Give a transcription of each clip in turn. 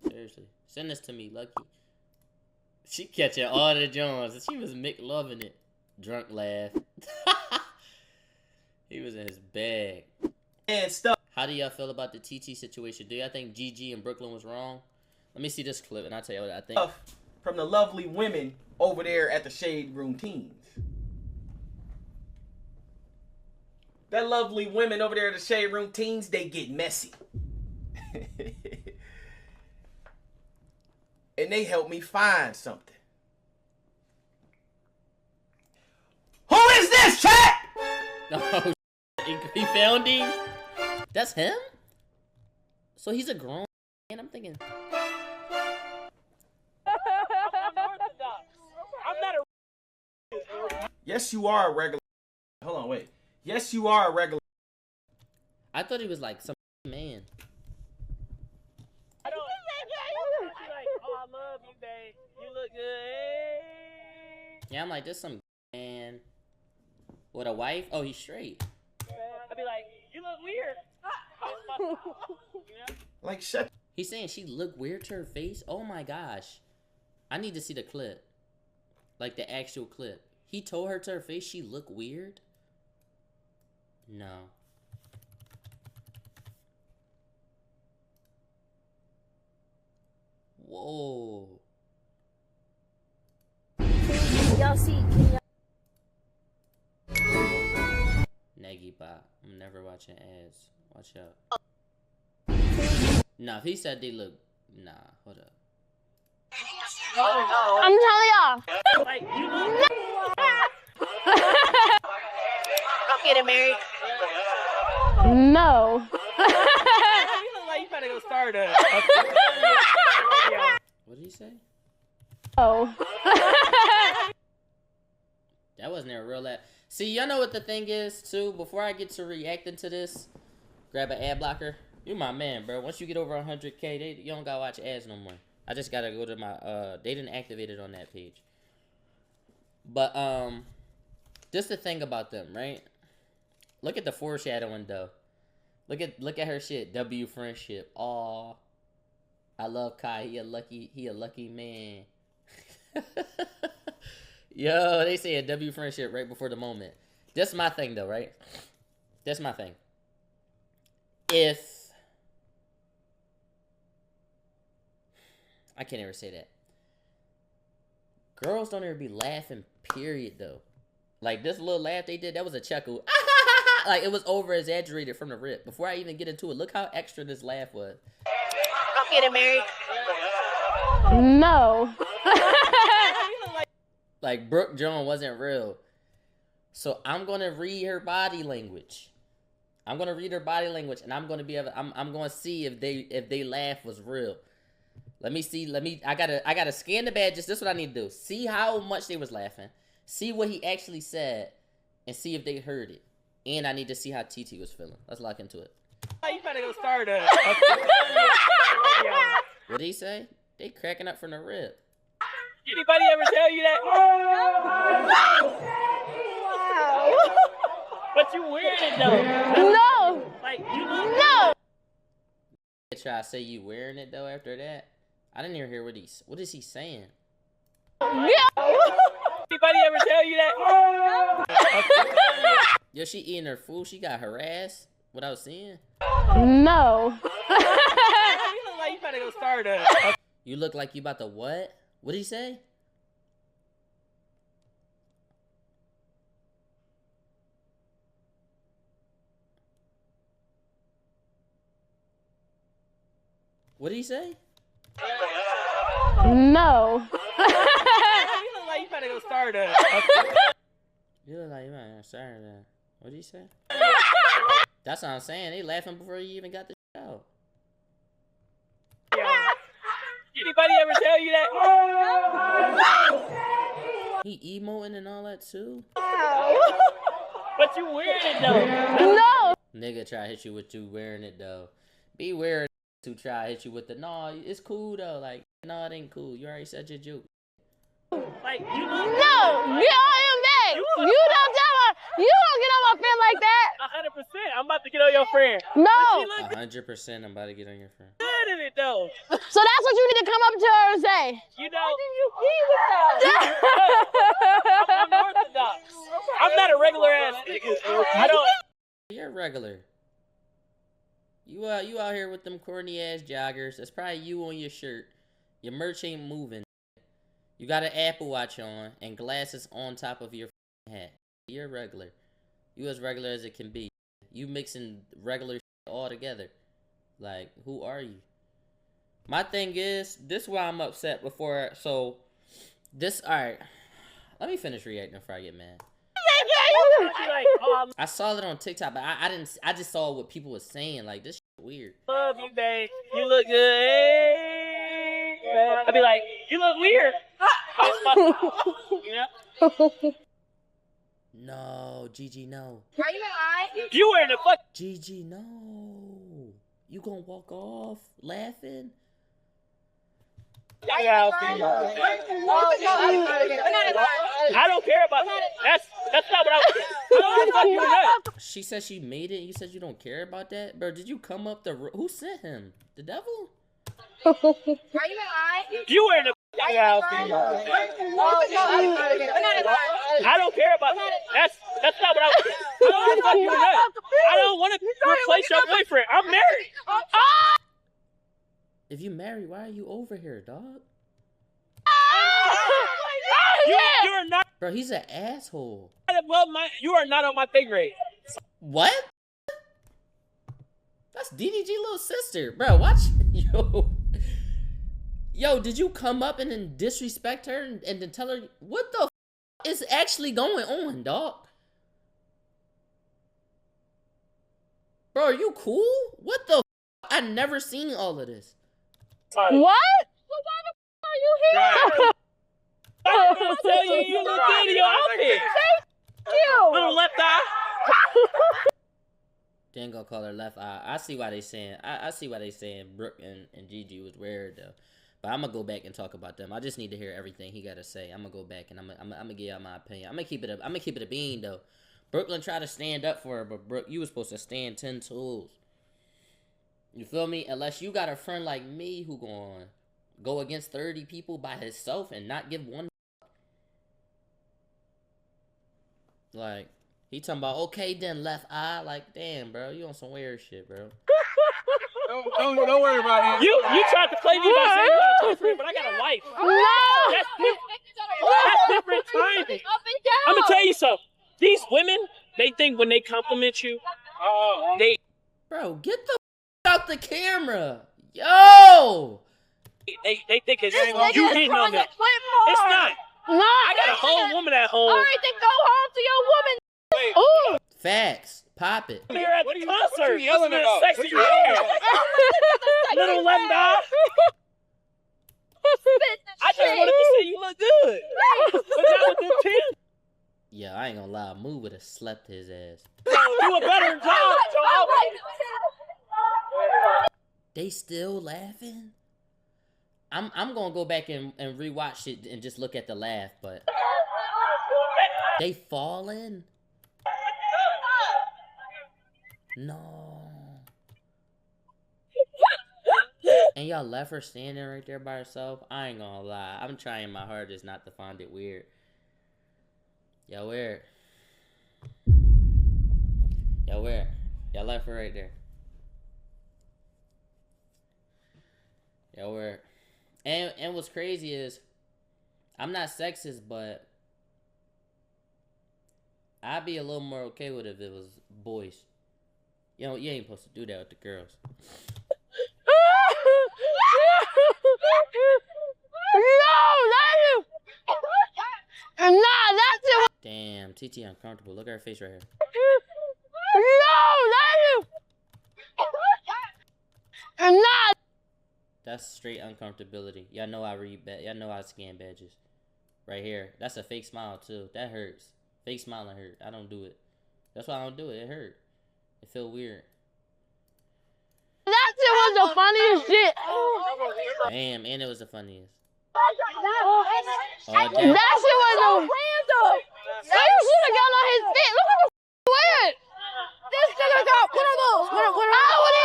Seriously. Send this to me, Lucky. She catching all the Jones. She was McLoving it. Drunk laugh. He was in his bag. And stuff. How do y'all feel about the TT situation? Do y'all think GiGi in Brooklyn was wrong? Let me see this clip and I'll tell you what I think. From the lovely women over there at the Shade Room Teens. That lovely women over there at the Shade Room Teens, they get messy. And they help me find something. Who is this, chat? Oh, he found him? That's him? So he's a grown man? I'm thinking... I'm not a... Yes, you are a regular... Hold on, wait. Yes, you are a regular... I thought he was like some man. I don't... Like, oh, I love you, babe. You look good. Yeah, I'm like, this some man with a wife? Oh, he's straight. I'd be like, you look weird. Like, shut... He's saying she looked weird to her face? Oh my gosh. I need to see the clip. Like the actual clip. He told her to her face she looked weird? No. Whoa. Y'all see? Naggy bot. I'm never watching ads. Watch out. Nah, if he said they look... Nah, hold up. I'm telling y'all. Like, you look... I'm getting married. No. You look like you better go start a... What did he say? Oh. That wasn't a real ad. See, y'all know what the thing is, too? Before I get to reacting to this, grab an ad blocker. You my man, bro. Once you get over 100K, you don't gotta watch ads no more. I just gotta go to my, they didn't activate it on that page. But, just the thing about them, right? Look at the foreshadowing, though. Look at her shit. W friendship. Aw. I love Kai. He a lucky man. Yo, they say a W friendship right before the moment. That's my thing, though, right? That's my thing. If... I can't ever say that. Girls don't ever be laughing, period, though. Like, this little laugh they did, that was a chuckle. Like, it was over-exaggerated from the rip. Before I even get into it, look how extra this laugh was. I'm getting married. No. Like, Brooke Jones wasn't real. So, I'm going to read her body language. I'm going to read her body language, and I'm going to be able... I'm going to see if they laugh was real. Let me see. I gotta scan the badges. This is what I need to do. See how much they was laughing. See what he actually said. And see if they heard it. And I need to see how TT was feeling. Let's lock into it. You better go start a... What did he say? They cracking up from the rip. Anybody ever tell you that? Wow. But you wearing it, though. No. Like, you look... No. Try to say you wearing it, though, after that? I didn't even hear what is he saying? Yeah. Anybody ever tell you that? Yo, she eating her food. She got harassed. What I was seeing? No. You look like you better go start a... You look like you about to what? What did he say? What did he say? No. You look like you better go start a... You look like you might have started that. What did he say? That's what I'm saying. They laughing before you even got the show. Anybody ever tell you that? He emoting and all that too? But you wearing it, though. No. Nigga try to hit you with you wearing it though. Be wearing to try to hit you with the no, it's cool though. Like, no, it ain't cool. You already said your joke. Like, you look... No. Get on him back. You don't tell her. You don't get on my friend like that. 100%. I'm about to get on your friend. No. 100% I'm about to get on your friend. Good good at it though. So that's what you need to come up to her and say. You know. I'm unorthodox. I'm not a regular ass nigga. I don't. You're regular. You out here with them corny ass joggers. That's probably you on your shirt. Your merch ain't moving. You got an Apple Watch on and glasses on top of your hat. You're regular. You as regular as it can be. You mixing regular shit all together. Like, who are you? My thing is, this is why I'm upset before. So, this, alright. Let me finish reacting before I get mad. I saw it on TikTok, but I just saw what people were saying. Like, this shit weird. Love you, babe. You look good. Hey. I'd be like, you look weird. You know? No, GiGi, no. Are you alright? You wearing the fuck? GiGi, no. You gonna walk off laughing? I don't care about that. That's not what I don't fuck you that. She said she made it. You said you don't care about that? Bro, did you come up the... Who sent him? The devil? Are you alright? You wearing the I don't care about that. That's not what I don't fuck you that. I don't want to replace your boyfriend. I'm married. If you married, why are you over here, dog? You're not. Bro, he's an asshole. You are not on my pay grade. What? That's DDG little sister. Bro, watch. Yo, did you come up and then disrespect her and then tell her what the is actually going on, dog? Bro, are you cool? What the I never seen all of this. What? What kind of are you here? I'm gonna tell you, you look good in your outfit. Thank you. Little left eye. They ain't gonna call her left eye. I see why they saying. I see why they saying Brooke and GiGi was weird though. But I'm gonna go back and talk about them. I just need to hear everything he gotta say. I'm gonna go back and I'm gonna give y'all my opinion. I'm gonna keep it a bean though. Brooklyn tried to stand up for her, but Brooke, you was supposed to stand 10 toes. You feel me? Unless you got a friend like me who gonna go against 30 people by himself and not give one. Like, he talking about, okay then, left eye. Like, damn, bro, you on some weird shit, bro. Don't worry about it. You tried to play me by saying you got a boyfriend, but I got a wife. No. That's different timing. I'm gonna tell you something. These women, they think when they compliment you, they Bro, get the out the camera. Yo! they think it's you hitting on them. It's not. No. I got a whole woman at home. All right, then go home to your woman. Ooh. Facts. Pop it. Here at the concert. What you yelling about? Sexy hair. Little left eye. I just wanted to say you look good. But that was the 10. Yeah, I ain't gonna lie. Moo would have slept his ass. Do a better job. They still laughing? I'm gonna go back and rewatch it and just look at the laugh, but they falling? No. And y'all left her standing right there by herself? I ain't gonna lie. I'm trying my hardest not to find it weird. Y'all weird. Y'all weird. Y'all left her right there. Y'all weird. And what's crazy is, I'm not sexist, but I'd be a little more okay with it if it was boys. You know, you ain't supposed to do that with the girls. No, that's it. Damn, TT uncomfortable. Look at her face right here. No. That's straight uncomfortability. Y'all know I read y'all know I scan badges. Right here. That's a fake smile too. That hurts. Fake smiling hurt. I don't do it. That's why I don't do it. It hurt. It feel weird. That shit was the funniest shit. Damn, and it was the funniest. That shit was the random. You should have got on his feet. Look at the weird. This nigga got one of those.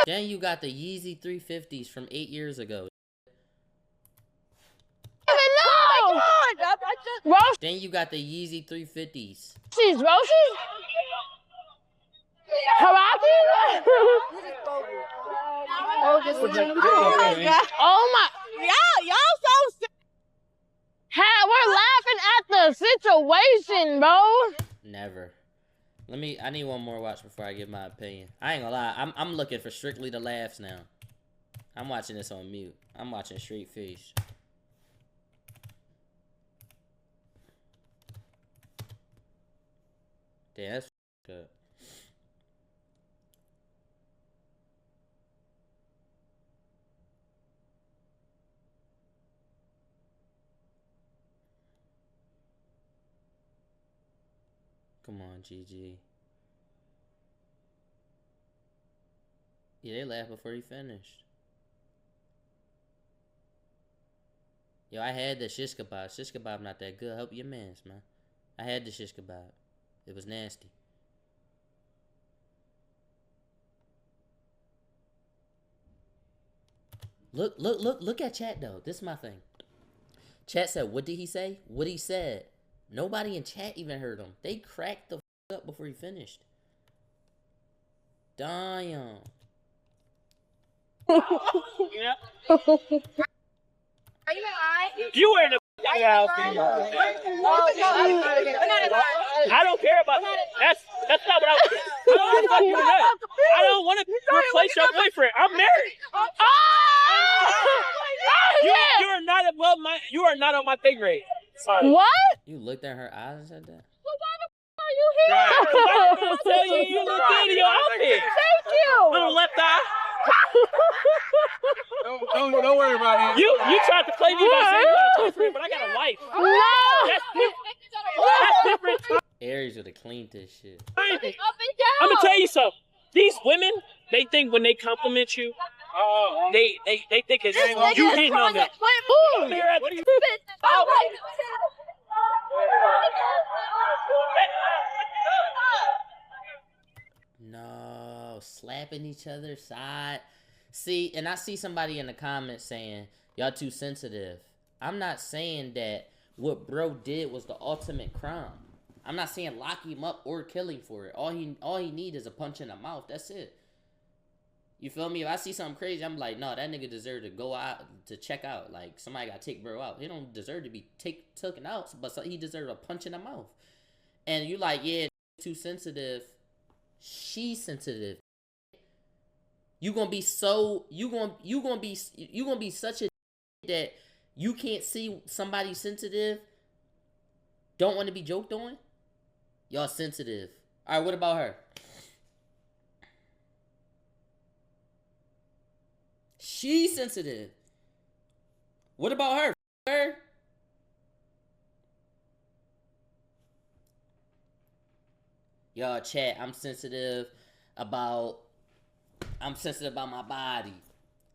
Then you got the Yeezy 350s from 8 years ago. No! Roshi, Then you got the Yeezy 350s. Roshi? Haraki? Oh my. Y'all so sick. We're laughing at the situation, bro. Never. I need one more watch before I give my opinion. I ain't gonna lie, I'm looking for strictly the laughs now. I'm watching this on mute. I'm watching straight face. Damn, that's good. Come on, GG. Yeah, they laughed before he finished. Yo, I had the shish kebab. Shish kebab not that good. Help your mans, man. I had the shish kebab. It was nasty. Look at chat though. This is my thing. Chat said, what did he say? What he said. Nobody in chat even heard him. They cracked the up before he finished. Damn. Yeah. You were in the house. I don't care about that. That's not what I don't want to replace your boyfriend. I'm married. You are not on my pay grade. Sorry. What? You looked at her eyes and said that? Are you here? I'm gonna tell you, you look good in your outfit. Thank you. Little left eye. Don't worry about it. You tried to play me by saying you got a boyfriend, but I got a wife. No. That's different. Aries would have cleaned this shit. I'm gonna tell you something. These women, they think when they compliment you, they think it's you hitting on them. Boom. What do you? No, slapping each other's side. See, and I see somebody in the comments saying, y'all too sensitive. I'm not saying that what bro did was the ultimate crime. I'm not saying lock him up or kill him for it. All he need is a punch in the mouth. That's it. You feel me? If I see something crazy, I'm like, no, that nigga deserve to go out, to check out. Like, somebody got to take bro out. He don't deserve to be taken out, but he deserves a punch in the mouth. And you like, yeah, too sensitive. She's sensitive. You gonna be so, you gonna be such a that you can't see somebody sensitive, don't want to be joked on. Y'all sensitive. All right, what about her? She's sensitive. What about her? Y'all chat, I'm sensitive about my body.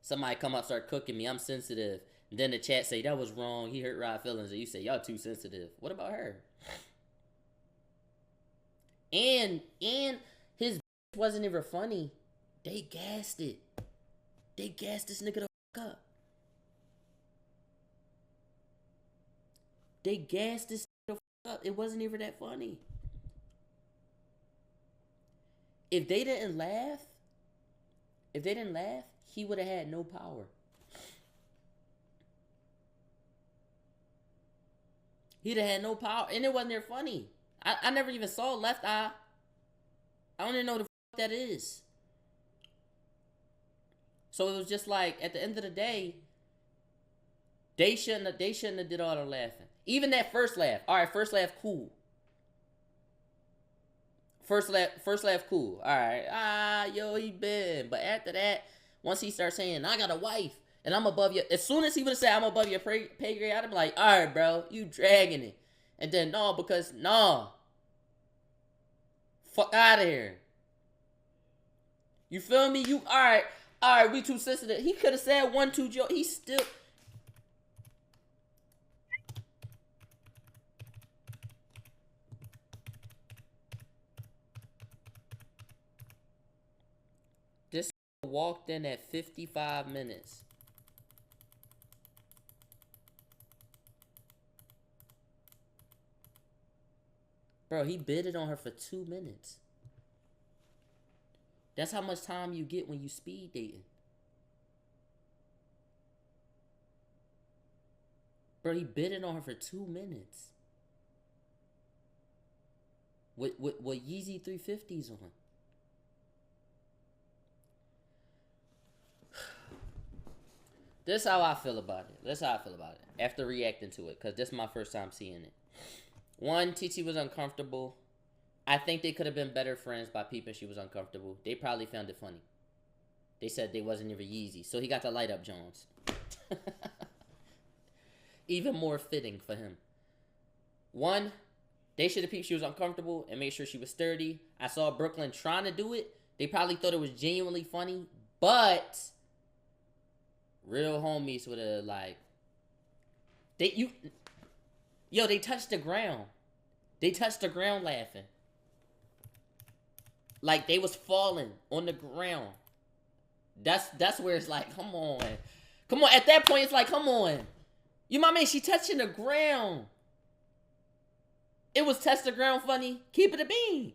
Somebody come up, start cooking me, I'm sensitive. And then the chat say, that was wrong, he hurt Raud feelings. And you say, y'all too sensitive. What about her? And his wasn't even funny. They gassed it. They gassed this nigga the fuck up. They gassed this nigga the fuck up. It wasn't even that funny. If they didn't laugh, he would have had no power. He'd have had no power. And it wasn't there funny. I never even saw Left Eye. I don't even know the fuck that is. So it was just like, at the end of the day, they shouldn't have did all the laughing. Even that first laugh. Alright, first laugh, cool. First laugh, cool. Alright. Yo, he been. But after that, once he starts saying, I got a wife, and I'm above you. As soon as he would have said, I'm above your pay grade, I'd be like, alright, bro, you dragging it. And then, no. Fuck out of here. You feel me? Alright, we too sensitive. He could have said 1-2 joke. He still... This walked in at 55 minutes. Bro, he bidded on her for 2 minutes. That's how much time you get when you speed dating. Bro, he bidded on her for 2 minutes. With Yeezy 350s on. This is how I feel about it. This is how I feel about it. After reacting to it. Because this is my first time seeing it. One, TT was uncomfortable. I think they could have been better friends by peeping she was uncomfortable. They probably found it funny. They said they wasn't even Yeezy. So he got the light up Jones. Even more fitting for him. One, they should have peeped she was uncomfortable and made sure she was sturdy. I saw Brooklyn trying to do it. They probably thought it was genuinely funny. But real homies would have like... They touched the ground. They touched the ground laughing. Like they was falling on the ground. That's where it's like, come on. Come on. At that point, it's like, come on. You my man, she touching the ground. It was touch the ground funny. Keep it a bean.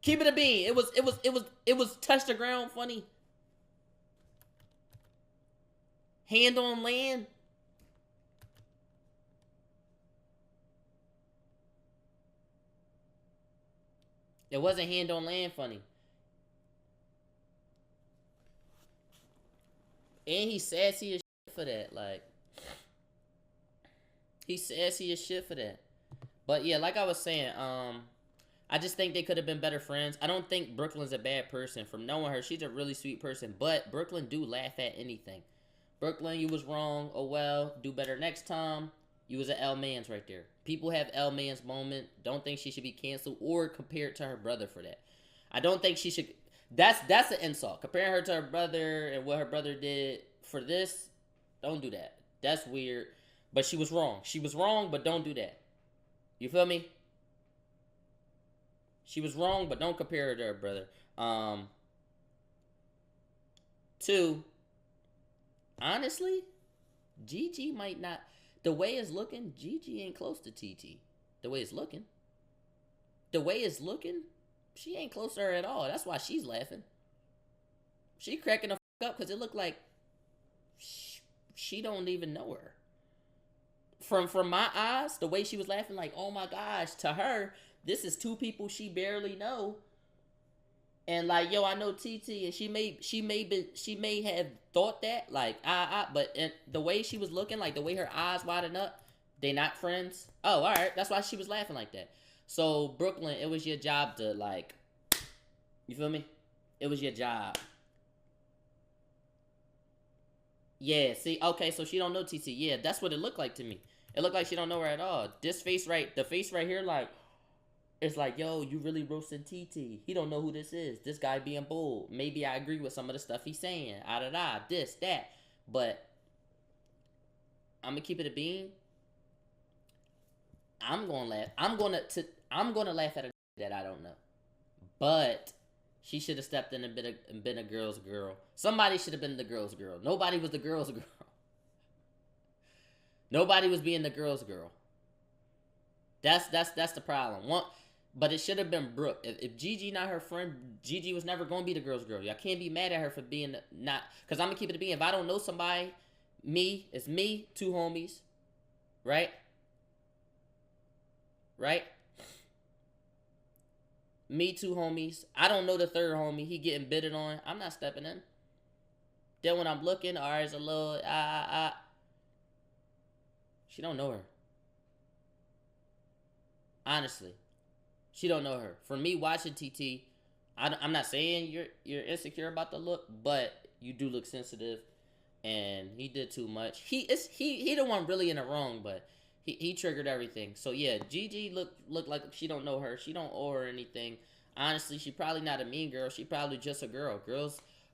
Keep it a bean. It was touch the ground funny. Hand on land. It wasn't hand on land funny. And he sassy as shit for that. Like, he sassy as shit for that. But yeah, like I was saying, I just think they could have been better friends. I don't think Brooklyn's a bad person. From knowing her, she's a really sweet person. But Brooklyn do laugh at anything. Brooklyn, you was wrong. Oh well, do better next time. You was an L Mans right there. People have L Mans moment. Don't think she should be canceled or compared to her brother for that. I don't think she should. That's an insult. Comparing her to her brother and what her brother did for this, don't do that. That's weird. But she was wrong. She was wrong, but don't do that. You feel me? She was wrong, but don't compare her to her brother. Two, honestly, GiGi might not. The way it's looking, GiGi ain't close to TT. The way it's looking. The way it's looking, she ain't close to her at all. That's why she's laughing. She cracking the fuck up because it looked like she don't even know her. From my eyes, the way she was laughing, like, oh my gosh, to her, this is two people she barely know. And like, yo, I know TT, and she may have thought that, like, but the way she was looking, like the way her eyes widen up, they not friends. Oh, all right, that's why she was laughing like that. So Brooklyn, it was your job to like, you feel me? It was your job. Yeah, see, okay, so she don't know TT. Yeah, that's what it looked like to me. It looked like she don't know her at all. This face right, the face right here, like. It's like, yo, you really roasting TT. He don't know who this is. This guy being bold. Maybe I agree with some of the stuff he's saying. This, that. But I'm gonna keep it a bean. I'm gonna laugh. I'm gonna laugh at a that I don't know. But she should have stepped in and been a girl's girl. Somebody should have been the girl's girl. Nobody was the girl's girl. Nobody was being the girl's girl. That's the problem. But it should have been Brooke. If GiGi not her friend, GiGi was never going to be the girl's girl. Y'all can't be mad at her for being not... Because I'm going to keep it a being. If I don't know somebody, it's me, two homies. Right? Right? Me, two homies. I don't know the third homie. He getting bidded on. I'm not stepping in. Then when I'm looking, all right, it's a little... She don't know her. Honestly. She don't know her. For me watching TT, I'm not saying you're insecure about the look, but you do look sensitive, and he did too much. He the one really in the wrong, but he triggered everything. So yeah, GiGi look like she don't know her. She don't owe her anything. Honestly, she probably not a mean girl. She probably just a girl.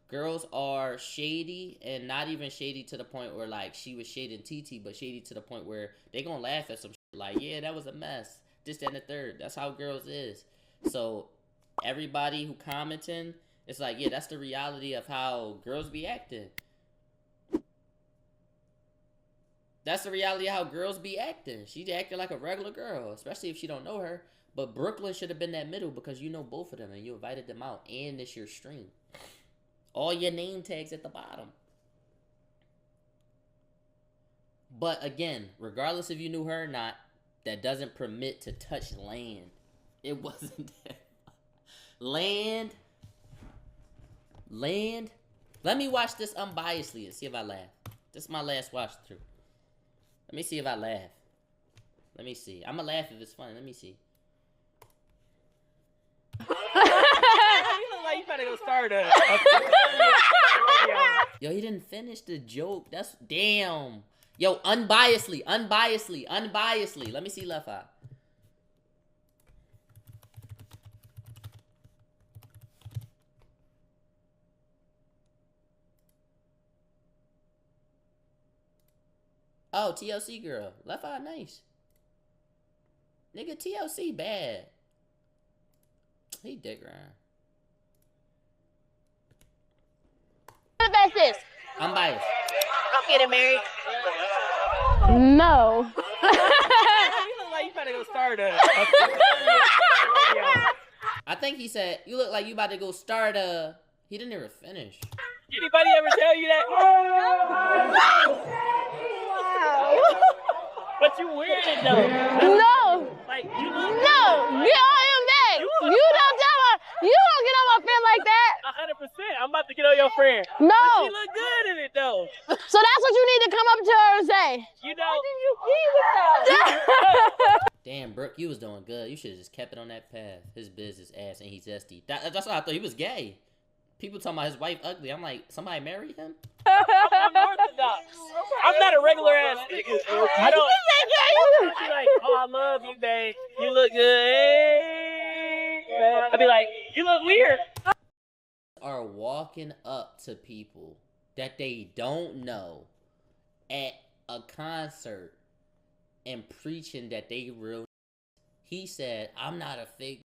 Girls are shady, and not even shady to the point where like she was shading TT, but shady to the point where they gonna laugh at some shit like, yeah, that was a mess. This, that, and the third. That's how girls is. So everybody who commenting It's like, yeah, that's the reality of how girls be acting. That's the reality of how girls be acting. She acting like a regular girl, especially if she don't know her. But Brooklyn should have been that middle because you know both of them and you invited them out and it's your stream. All your name tags at the bottom. But again, regardless if you knew her or not, that doesn't permit to touch land. It wasn't that. Land. Let me watch this unbiasedly and see if I laugh. This is my last watch through. Let me see if I laugh. Let me see. I'm gonna laugh if it's funny. Let me see. You look like you better go start a Yo, he didn't finish the joke. That's damn. Yo, unbiasedly. Let me see left eye. Oh, TLC girl. Left eye nice. Nigga, TLC bad. He dick around. What is this? Unbiased. I'm getting married. No. You look like you better go start a I think he said, you look like you about to go start a... He didn't even finish. Anybody ever tell you that? But you weird it though. No. Like you look No. Get on him back. You don't tell her. You don't get on my friend like that. 100%. I'm about to get on your friend. No. But she look good in it though. So that's what you need to come up to her and say. You know. Damn, Brooke, you was doing good. You should have just kept it on that path. His business ass and he's zesty. That's why I thought he was gay. People talking about his wife ugly. I'm like, somebody married him? I'm Orthodox. I'm not a regular ass nigga. I don't. She like, oh, I love you, babe. You look good. Hey, man. I'd be like, you look weird. Are walking up to people that they don't know at a concert and preaching that they real. He said, I'm not a fake.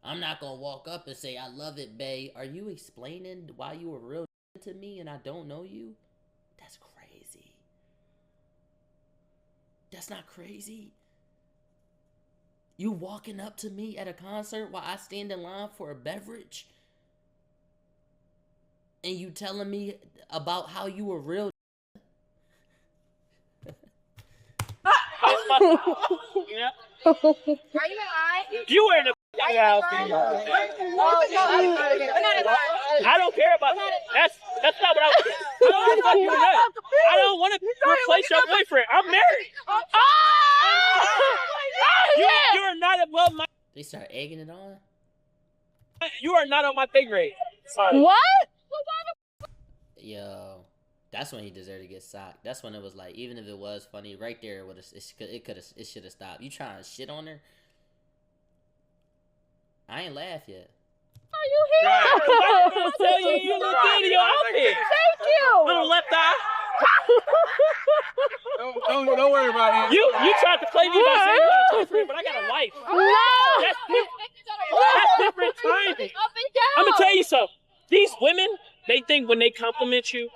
I'm not gonna walk up and say, I love it, bae. Are you explaining why you were real to me and I don't know you? That's crazy. That's not crazy. You walking up to me at a concert while I stand in line for a beverage? And you telling me about how you were real? Yeah. Are you alright? You wearing a house. I don't care about that. That's not what I don't want you that. I don't want to replace your boyfriend. I'm married. You are not above my. They start egging it on? You are not on my pay grade. Sorry. What? Yo, that's when he deserved to get socked. That's when it was like, even if it was funny, right there, it should have stopped. You trying to shit on her? I ain't laugh yet. Are you here? I'm gonna tell you, you look good in your outfit. Thank you. Little left eye. Don't worry about it. You tried to play me by saying you got a boyfriend, but I got a wife. No. That's different timing. I'm gonna tell you something. These women, they think when they compliment you,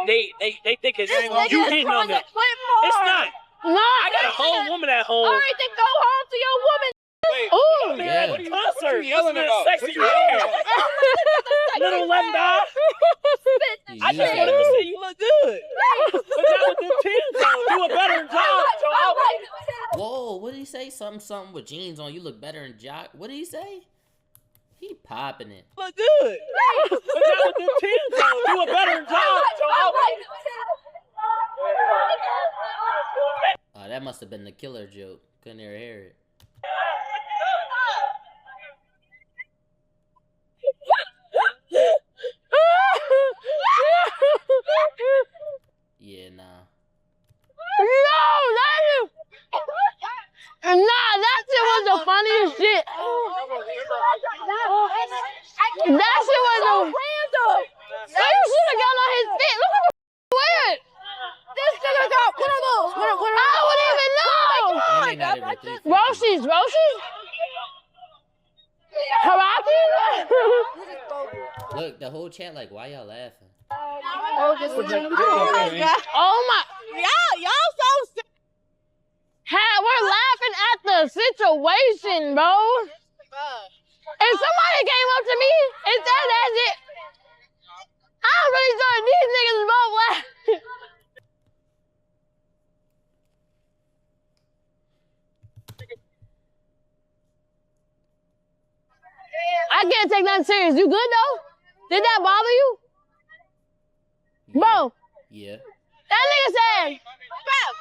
they think it's you hitting on them. It's not. No. I got a whole woman at home. All right, then go home to your woman. Ooh, Yeah. what are you concert? yelling about? Sexy hair. Little left eye. I just wanted to say you look good. But not with them tins on. Do a better job. Whoa, what did he say? Something with jeans on. You look better in jock. What did he say? He popping it. Look good. But not with them tins on. Do a better job. Oh, that must have been the killer joke. Couldn't ever hear it. Yeah, nah. That shit was the funniest shit. That shit was so random. So you should have got on his feet. Look at the weird. This nigga got what are those? I wouldn't even know. And they not even 350. Roshis. Karate? Look, the whole chat like, why y'all laughing? Oh my. Y'all so sick. We're laughing at the situation, bro. If somebody came up to me and said that shit, I'm really sure these niggas is both laughing. I can't take nothing serious. You good though? Did that bother you? Yeah. Bro. Yeah. That nigga said.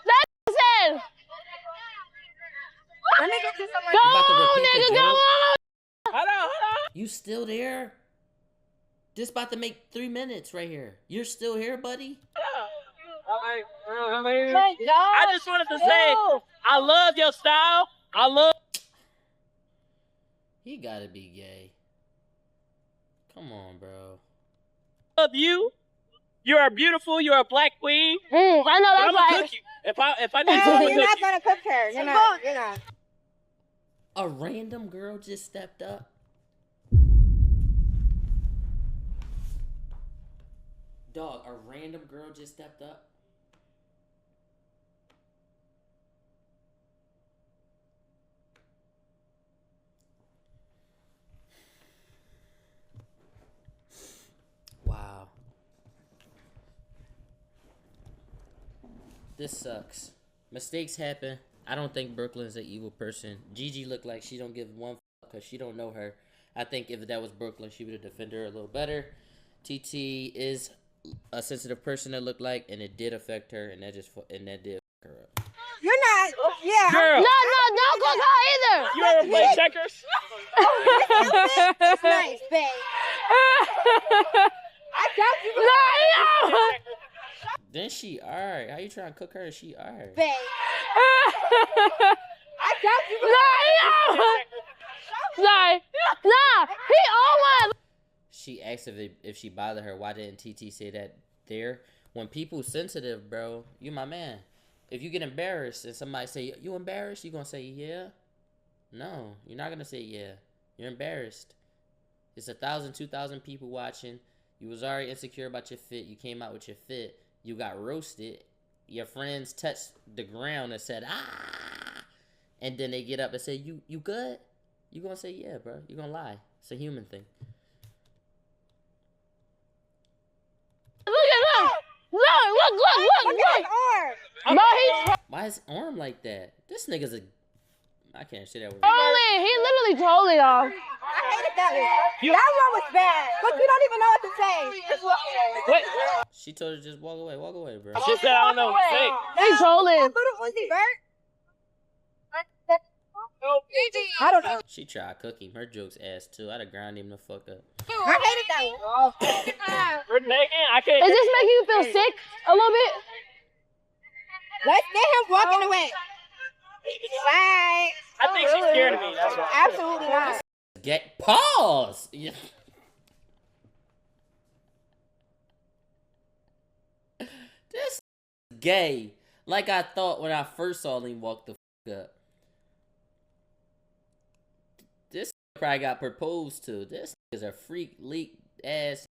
That nigga said. Go about to on, repeat the nigga, go joke? on. Hold on. You still there? This about to make 3 minutes right here. You're still here, buddy? I just wanted to say, I love your style. I love He gotta be gay. Come on, bro. you. You are beautiful. You are a black queen. I know But I'm that's gonna right. cook you. If I need No, to you're cook not you. gonna cook her. You're not. A random girl just stepped up. Dog, a random girl just stepped up. Wow. This sucks. Mistakes happen. I don't think Brooklyn's an evil person. GiGi looked like she don't give one fuck because she don't know her. I think if that was Brooklyn, she would have defended her a little better. TT is a sensitive person that looked like, and it did affect her, and that did fuck her up. You're not. Yeah. Girl, No, don't cook her either. you ever play checkers? It's nice, babe. I got you. No. Then she alright. How you trying to cook her if she alright? Babe. I got you. Sorry. Nah, he almost. She asked if she bothered her. Why didn't TT say that there? When people sensitive, bro, you my man. If you get embarrassed and somebody say, you embarrassed? You gonna say, yeah? No, you're not gonna say, yeah. You're embarrassed. It's 1,000, 2,000 people watching. You was already insecure about your fit. You came out with your fit. You got roasted. Your friends touched the ground and said, ah. And then they get up and say, you good? You gonna say, yeah, bro. You gonna lie. It's a human thing. Look at him. Look. Look at his arm. Bro, he's Why is his arm like that? This nigga's a... I can't say that word. trolling. He literally trolling y'all. I hated that one. That one was bad. But you don't even know what to say. What? She told her to just walk away, bro. She said I don't know what to say. He trolling. Bert? I don't know. She tried to cook him. Her joke's ass too. I'd have ground him the fuck up. I hated that one. We're naked. I can't. Is this making you feel sick a little bit? Let's get him walking away. Bye. I think she's scared of me. That's why. Absolutely not. Get pause. Yeah. This gay. Like I thought when I first saw him walk the fuck up. This probably got proposed to. This is a freak leak ass.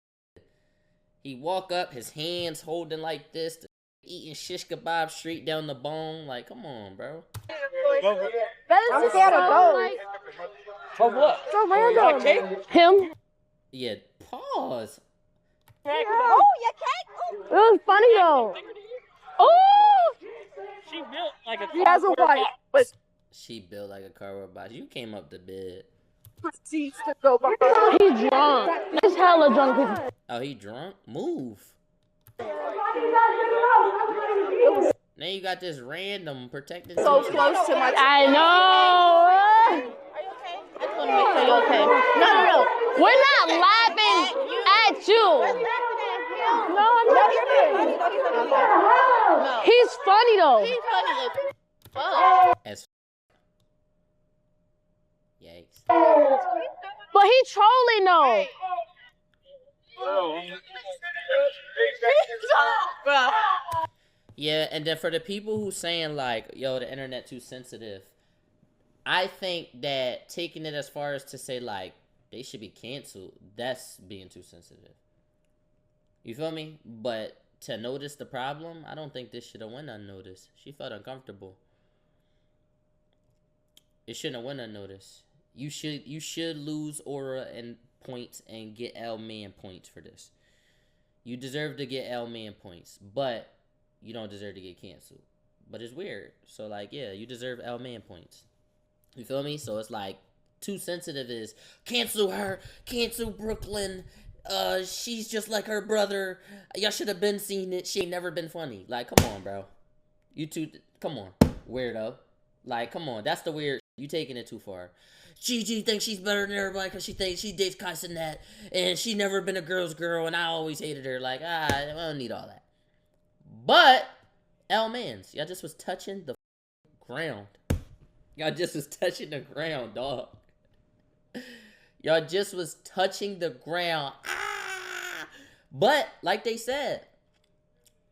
He walk up, his hands holding like this, eating shish kebab straight down the bone. Like, come on, bro. I'm scared of both. For what? So random. Okay. Him. Yeah, pause. Oh, your cake. It was funny though. Oh. She built like a He has a cardboard wife. box. She built like a cardboard box. You came up to bed. He drunk. He's hella drunk. Oh, he drunk? Move. Now you got this random protected. So close to my. I know. Are you okay? I just want to make sure you're okay. No. We're not laughing at you. No, I'm not. He's funny though. He's funny as fuck. As yikes. But he trolling though. Yeah, and then for the people who saying like, yo, the internet too sensitive. I think that taking it as far as to say, like, they should be canceled, that's being too sensitive. You feel me? But to notice the problem, I don't think this should have went unnoticed. She felt uncomfortable. It shouldn't have went unnoticed. You should lose aura and points and get L man points for this. You deserve to get L man points, but you don't deserve to get canceled. But it's weird. So like, yeah, you deserve L man points. You feel me? So it's like too sensitive is cancel her, cancel Brooklyn. She's just like her brother. Y'all should have been seen it. She ain't never been funny. Like, come on, bro. You two, come on, weirdo. Like, come on. That's the weird. You taking it too far. GiGi thinks she's better than everybody because she thinks she dates Kai Cenat and she never been a girl's girl and I always hated her. Like, I don't need all that. But L Mans, y'all just was touching the ground. Y'all just was touching the ground, dog. Y'all just was touching the ground. Ah! But, like they said,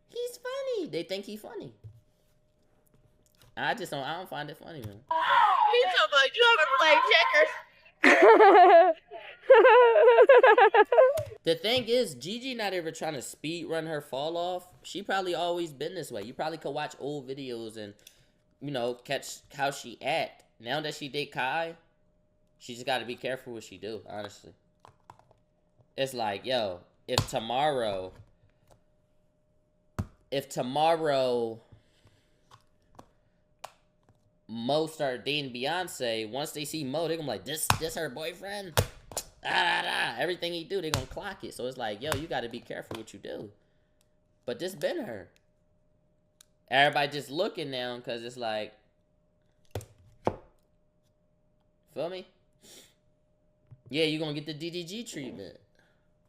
he's funny. They think he's funny. I don't find it funny, man. He told me, you ever play checkers? The thing is, GiGi not ever trying to speed run her fall off. She probably always been this way. You probably could watch old videos and, you know, catch how she act. Now that she date Kai, she just got to be careful what she do, honestly. It's like, yo, if tomorrow Mo start dating Beyonce, once they see Mo, they're gonna be like, this her boyfriend? Everything he do, they gonna clock it. So it's like, yo, you gotta be careful what you do. But this been her. Everybody just looking now, because it's like, feel me? Yeah, you gonna get the DDG treatment.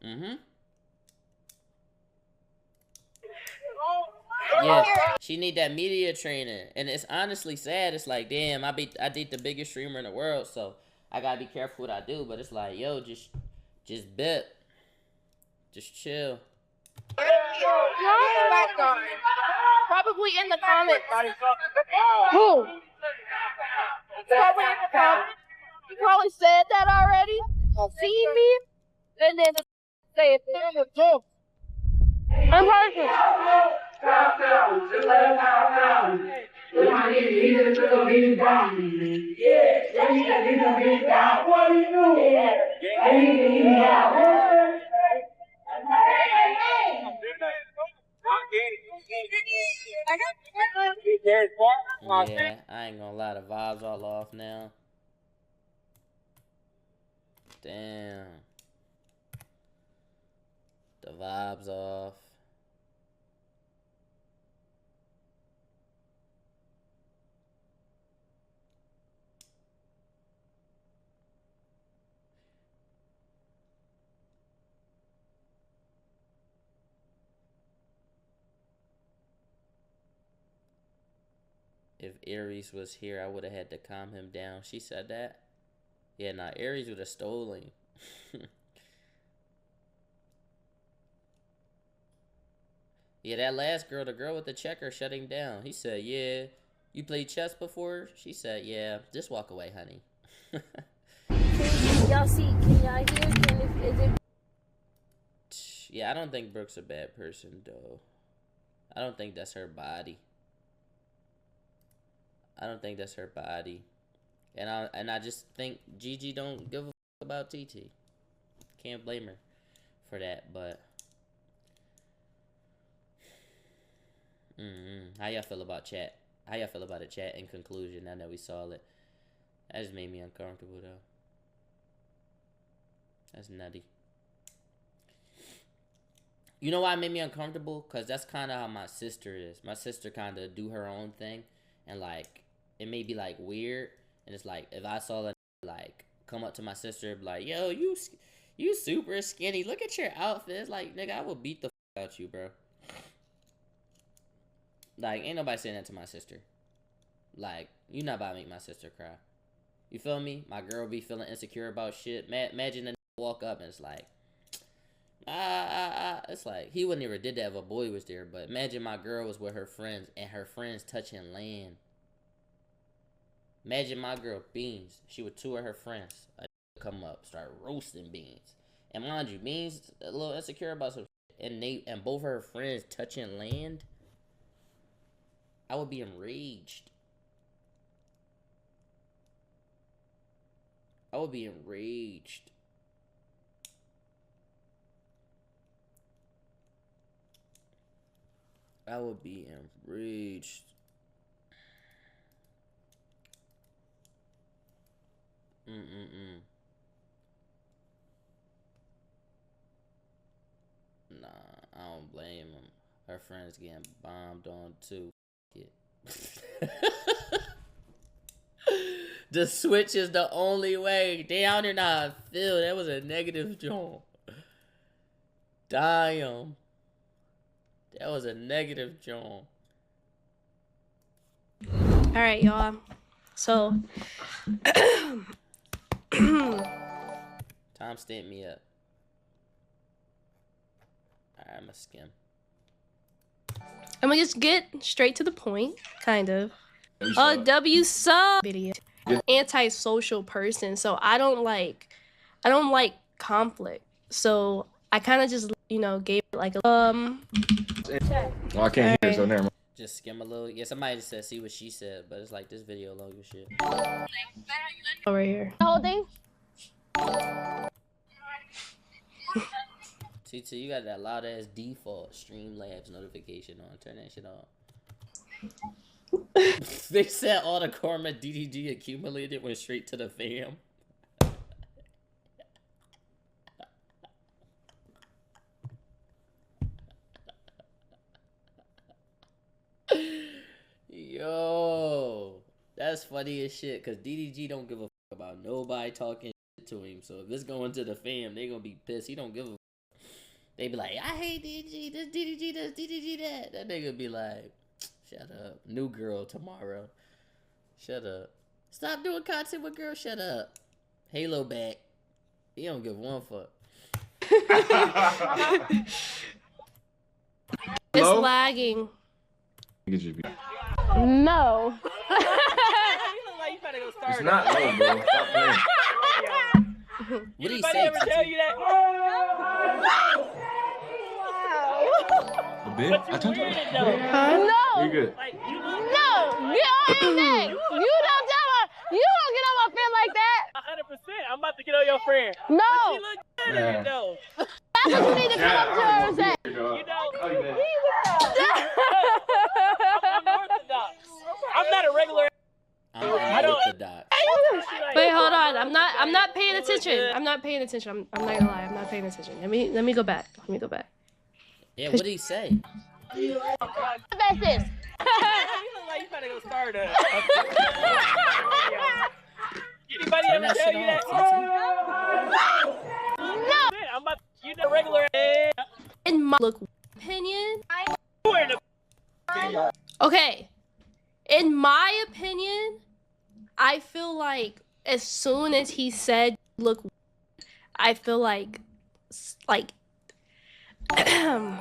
Mm-hmm. Yeah, she need that media training, and it's honestly sad. It's like, damn, I date the biggest streamer in the world, so I gotta be careful what I do. But it's like, yo, just bet, just chill. Probably in the comments. Who? Probably in the comments. You probably said that already. Seen me, and then say it. I'm person. Yeah, I ain't gonna lie, the vibes all off now. Damn. The vibes off. If Aries was here, I would have had to calm him down. She said that? Yeah, nah, Aries would have stolen. Yeah, that last girl, the girl with the checker, shut him down. He said, yeah, you played chess before? She said, yeah, just walk away, honey. Y'all see, can y'all hear? Is it? Yeah, I don't think Brooke's a bad person, though. I don't think that's her body. I don't think that's her body. And I just think GiGi don't give a f about TT. Can't blame her for that, but how y'all feel about chat? How y'all feel about the chat in conclusion now that we saw it? That just made me uncomfortable though. That's nutty. You know why it made me uncomfortable? Cause that's kinda how my sister is. My sister kinda do her own thing and like it may be like weird, and it's like if I saw that like come up to my sister and be like, yo, you super skinny, look at your outfit. It's like, nigga, I will beat the f out you, bro. Like, ain't nobody saying that to my sister. Like, you not about to make my sister cry. You feel me? My girl be feeling insecure about shit. Imagine a walk up and it's like, it's like, he wouldn't ever did that if a boy was there, but imagine my girl was with her friends and her friends touching land. Imagine my girl Beans. She with 2 of her friends. I come up, start roasting Beans, and mind you, Beans a little insecure about some shit, and both of her friends touching land. I would be enraged. I would be enraged. I would be enraged. Nah, I don't blame him. Her friends getting bombed on too. The switch is the only way. Damn, you're not feel. That was a negative joint. Damn. That was a negative joint. All right, y'all. So, Tom stamped me up. Alright, I'm a skim. I'm gonna just get straight to the point, kind of. W sub video. Antisocial person, so I don't like conflict. So I kind of just, you know, gave it like a Oh, I can't hear, so never mind. Just skim a little. Yeah, somebody just said see what she said, but it's like this video long as shit. over here. The whole thing? TT, you got that loud ass default Streamlabs notification on. Turn that shit off. They said all the karma DDG accumulated went straight to the fam. Yo, that's funny as shit, cause DDG don't give a fuck about nobody talking shit to him. So if it's going to the fam, they gonna be pissed. He don't give a fuck. They be like, I hate DDG, this DDG, this DDG, that. That nigga be like, shut up. New girl tomorrow. Shut up. Stop doing content with girls. Shut up. Halo back. He don't give one fuck. It's lagging. No. It's not low, bro. Stop playing. What did he Anybody say? ever tell you that? A bit? I told you. No. You're good. Like, you look No. Get on your neck. You don't tell her. You don't get on my friend like that. 100%. I'm about to get on your friend. No. She look good in it, though. That's what you need to come up to her and say. You know, Oh, you did. I'm orthodox. I'm not a regular. I'm unorthodox. Wait, hold on. I'm not paying attention. I'm not paying attention. I'm not gonna lie. I'm not paying attention. Let me go back. Let me go back. Yeah, what did he say? That's this. You look like you better go start up. Anybody Turn ever that tell shit you that? off, I'm about to, you know, regular. In my opinion, We're in the okay. In my opinion, I feel like as soon as he said look, I feel like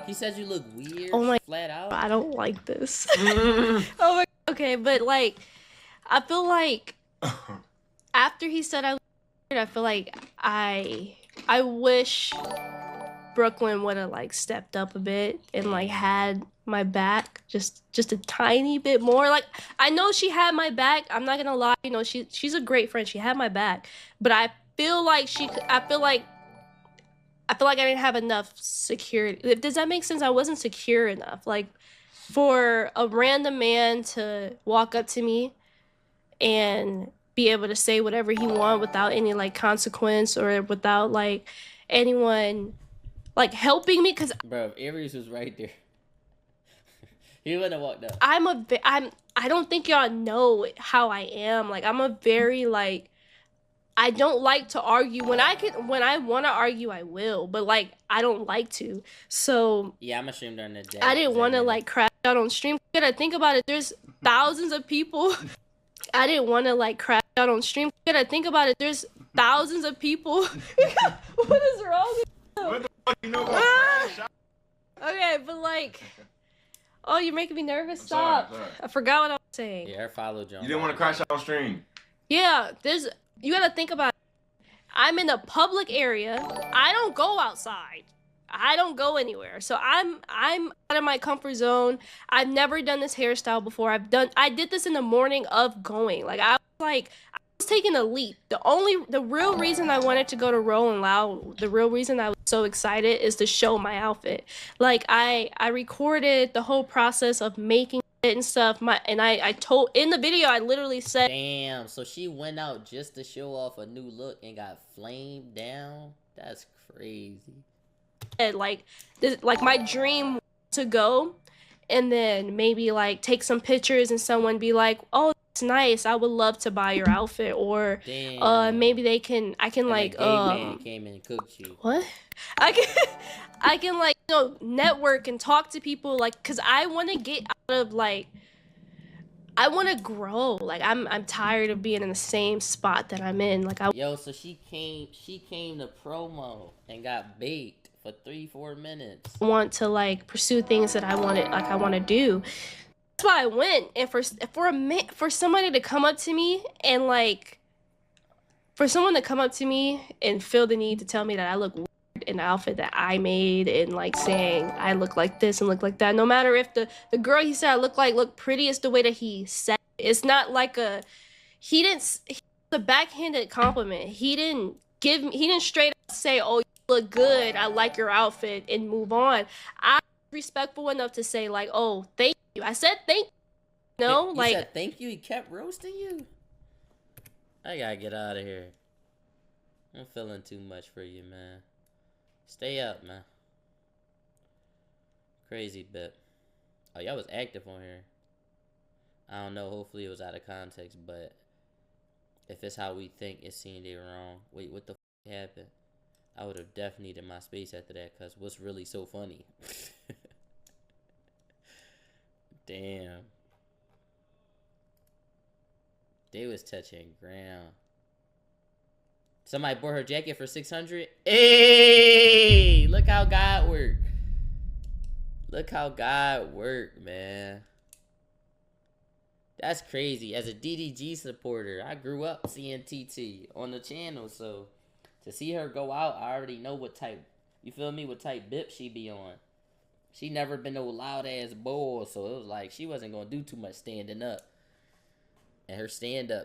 He said you look weird. Oh my- flat out. I don't like this. Oh my, okay, but like I feel like after he said I feel like I wish Brooklyn would have like stepped up a bit and like had my back just a tiny bit more. Like I know she had my back. I'm not gonna lie. You know she's a great friend. She had my back, but I feel like I feel like I didn't have enough security. Does that make sense? I wasn't secure enough. Like for a random man to walk up to me and be able to say whatever he want without any like consequence or without like anyone like helping me, because Bro, if Aries was right there, he wouldn't have walked up. I don't think y'all know how I am. Like I'm a very like, I don't like to argue. When I want to argue, I will, but like I don't like to. So Yeah, I'm gonna stream during the day. I didn't want to like crash out on stream. You gotta think about it. There's thousands of people. I didn't want to like crash out on stream. You gotta think about it. There's thousands of people. What is wrong with you? What the fuck you know about Okay, but like, oh, you're making me nervous. I'm sorry, Stop. I'm sorry. I forgot what I was saying. Yeah, her follow John. You didn't want to crash out on stream. Yeah, you gotta think about it. I'm in a public area. I don't go outside. I don't go anywhere. So I'm out of my comfort zone. I've never done this hairstyle before. I did this in the morning of going. I was taking a leap. The real reason I wanted to go to Raud and Loud, the real reason I was so excited is to show my outfit. I recorded the whole process of making it and stuff. I told in the video, I literally said, damn, so she went out just to show off a new look and got flamed down? That's crazy. My dream to go and then maybe take some pictures and someone be like, oh, that's nice, I would love to buy your outfit, or maybe I can and man came in and cooked you. What? I can network and talk to people cuz I want to get out of I want to grow. I'm tired of being in the same spot that I'm in. Yo, so she came to promo and got baked for 3-4 minutes. I want to pursue things that I want to do. That's why I went. And for somebody to come up to me and for someone to come up to me and feel the need to tell me that I look weird in the outfit that I made and saying I look like this and look like that, no matter if the girl he said I look pretty, is the way that he said it. It's not it's a backhanded compliment. He didn't straight up say, oh, you look good, I like your outfit, and move on. I was respectful enough to say oh, thank you. I said thank you. No, he said thank you. He kept roasting you. I gotta get out of here. I'm feeling too much for you, man. Stay up, man. Crazy bit. Oh, y'all was active on here. I don't know. Hopefully it was out of context, but if it's how we think, it seemed they wrong. Wait, what the f happened? I would have definitely needed my space after that, because what's really so funny? Damn. They was touching ground. Somebody bought her jacket for $600. Hey, look how God worked. Look how God worked, man. That's crazy. As a DDG supporter, I grew up seeing TT on the channel, so to see her go out, I already know what type, you feel me, what type bip she be on. She never been no loud ass bull, so it was she wasn't gonna do too much standing up. And her stand up